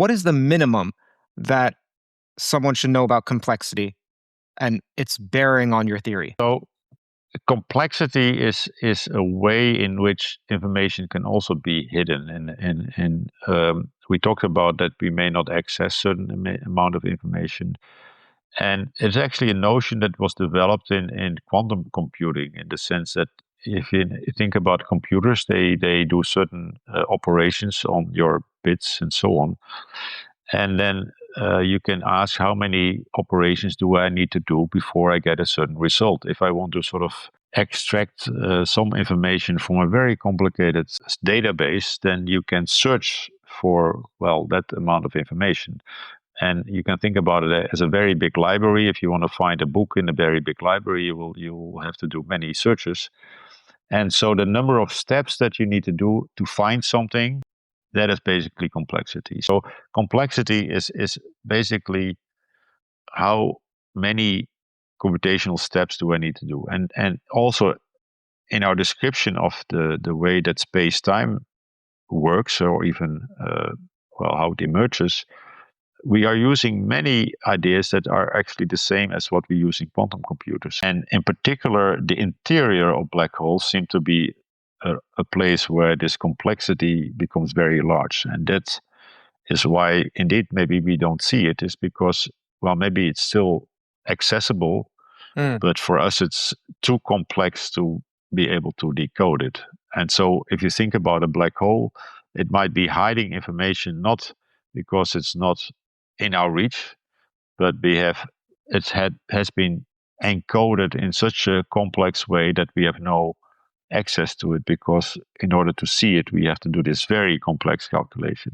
what is the minimum that someone should know about complexity and its bearing on your theory? So complexity is a way in which information can also be hidden, and we talked about that we may not access certain amount of information, and it's actually a notion that was developed in quantum computing, in the sense that if you think about computers, they do certain operations on your bits and so on, and then you can ask, how many operations do I need to do before I get a certain result? If I want to sort of extract some information from a very complicated database, then you can search for, well, that amount of information. And you can think about it as a very big library. If you want to find a book in a very big library, you will have to do many searches. And so the number of steps that you need to do to find something, that is basically complexity. So complexity is basically how many computational steps do I need to do? And also in our description of the way that space-time works, or even well, how it emerges, we are using many ideas that are actually the same as what we use in quantum computers. And in particular, the interior of black holes seem to be a place where this complexity becomes very large. And that is why, indeed, maybe we don't see it, is because, well, maybe it's still accessible, but for us, it's too complex to be able to decode it. And so if you think about a black hole, it might be hiding information, not because it's not in our reach, but has been encoded in such a complex way that we have no access to it, because in order to see it, we have to do this very complex calculation.